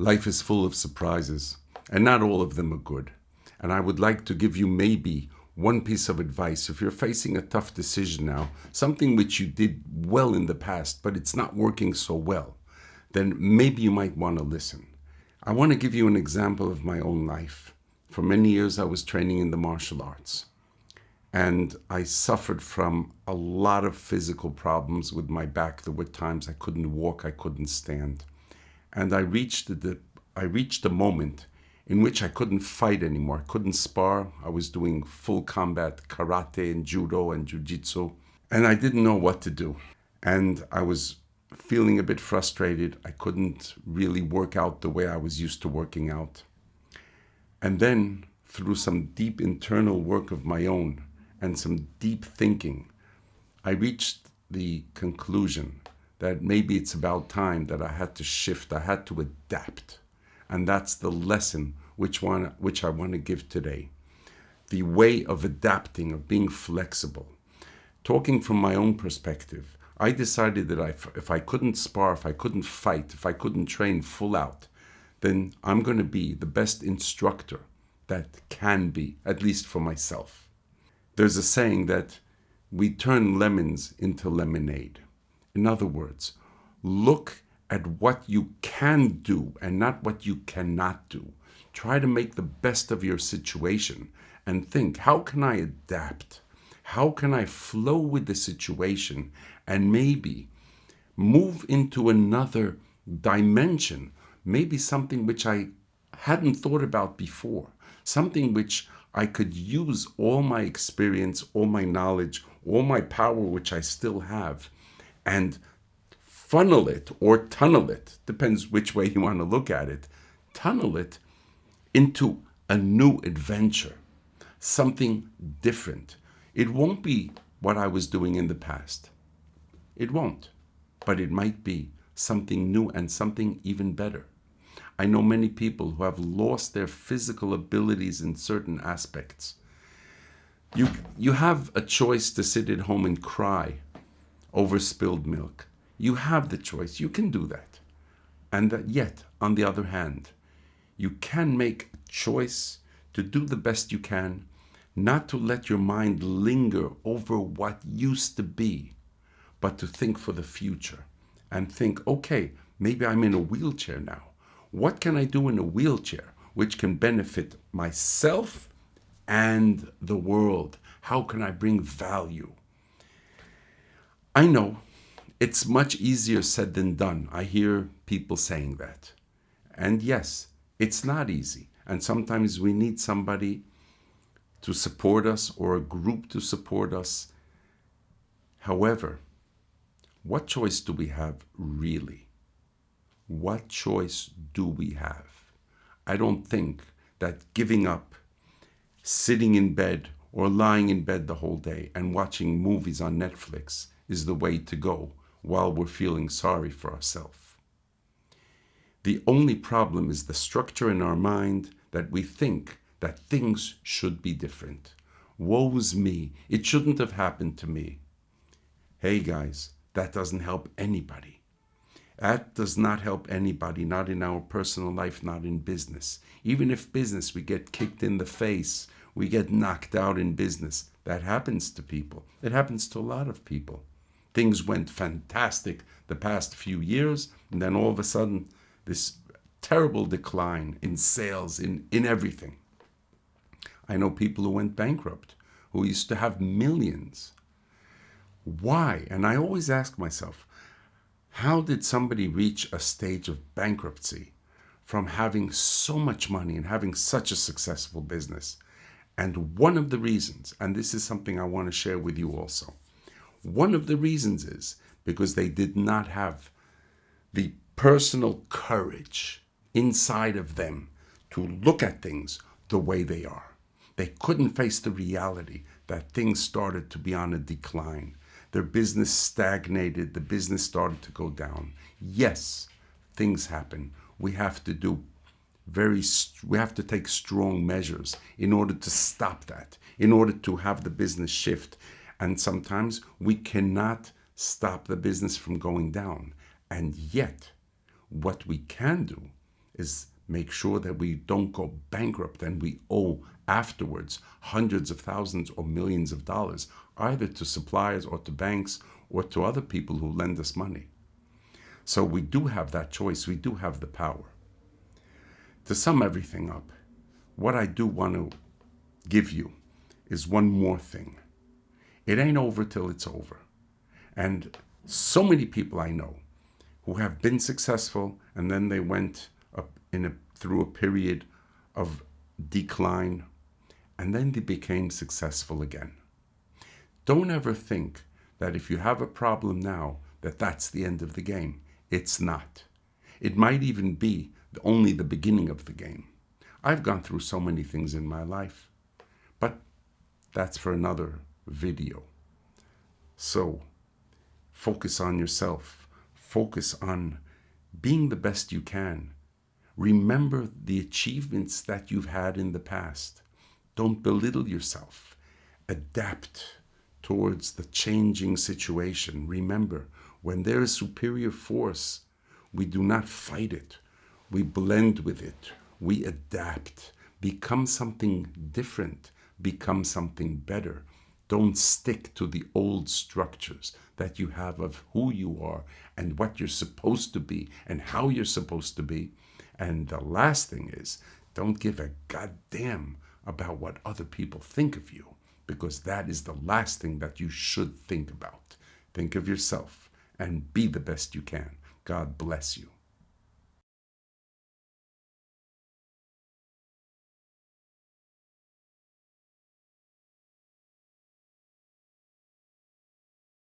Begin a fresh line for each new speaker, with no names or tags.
Life is full of surprises, and not all of them are good. And I would like to give you maybe one piece of advice. If you're facing a tough decision now, something which you did well in the past, but it's not working so well, then maybe you might want to listen. I want to give you an example of my own life. For many years, I was training in the martial arts, and I suffered from a lot of physical problems with my back. There were times I couldn't walk, I couldn't stand. And I reached a moment in which I couldn't fight anymore. I couldn't spar. I was doing full combat karate and judo and jiu-jitsu, and I didn't know what to do. And I was feeling a bit frustrated. I couldn't really work out the way I was used to working out. And then, through some deep internal work of my own and some deep thinking, I reached the conclusion that maybe it's about time that I had to shift, I had to adapt. And that's the lesson which I want to give today. The way of adapting, of being flexible. Talking from my own perspective, I decided that if I couldn't spar, if I couldn't fight, if I couldn't train full out, then I'm going to be the best instructor that can be, at least for myself. There's a saying that we turn lemons into lemonade. In other words, look at what you can do and not what you cannot do. Try to make the best of your situation and think, how can I adapt? How can I flow with the situation and maybe move into another dimension? Maybe something which I hadn't thought about before. Something which I could use all my experience, all my knowledge, all my power which I still have, and funnel it or tunnel it, depends which way you want to look at it, tunnel it into a new adventure, something different. It won't be what I was doing in the past. It won't, but it might be something new and something even better. I know many people who have lost their physical abilities in certain aspects. You have a choice to sit at home and cry over spilled milk. You have the choice. You can do that. And yet, on the other hand, you can make a choice to do the best you can, not to let your mind linger over what used to be, but to think for the future and think, okay, maybe I'm in a wheelchair now. What can I do in a wheelchair which can benefit myself and the world? How can I bring value? I know it's much easier said than done. I hear people saying that. And yes, it's not easy. And sometimes we need somebody to support us or a group to support us. However, what choice do we have really? What choice do we have? I don't think that giving up, sitting in bed or lying in bed the whole day and watching movies on Netflix is the way to go while we're feeling sorry for ourselves. The only problem is the structure in our mind that we think that things should be different. Woe's me, it shouldn't have happened to me. Hey guys, that doesn't help anybody. That does not help anybody, not in our personal life, not in business. Even if business, we get kicked in the face, we get knocked out in business. That happens to people. It happens to a lot of people. Things went fantastic the past few years, and then all of a sudden, this terrible decline in sales, in everything. I know people who went bankrupt, who used to have millions. Why? And I always ask myself, how did somebody reach a stage of bankruptcy from having so much money and having such a successful business? And one of the reasons, and this is something I want to share with you also, one of the reasons is because they did not have the personal courage inside of them to look at things the way they are. They couldn't face the reality that things started to be on a decline. Their business stagnated. The business started to go down. Yes, things happen. We have to take strong measures in order to stop that, in order to have the business shift. And sometimes we cannot stop the business from going down. And yet, what we can do is make sure that we don't go bankrupt and we owe afterwards hundreds of thousands or millions of dollars, either to suppliers or to banks or to other people who lend us money. So we do have that choice. We do have the power. To sum everything up, what I do want to give you is one more thing. It ain't over till it's over. And so many people I know who have been successful and then they went up through a period of decline and then they became successful again. Don't ever think that if you have a problem now, that that's the end of the game. It's not. It might even be only the beginning of the game. I've gone through so many things in my life, but that's for another video. So focus on yourself. Focus on being the best you can. Remember the achievements that you've had in the past. Don't belittle yourself. Adapt towards the changing situation. Remember, when there is superior force, we do not fight it. We blend with it. We adapt. Become something different. Become something better. Don't stick to the old structures that you have of who you are and what you're supposed to be and how you're supposed to be. And the last thing is, don't give a goddamn about what other people think of you, because that is the last thing that you should think about. Think of yourself and be the best you can. God bless you.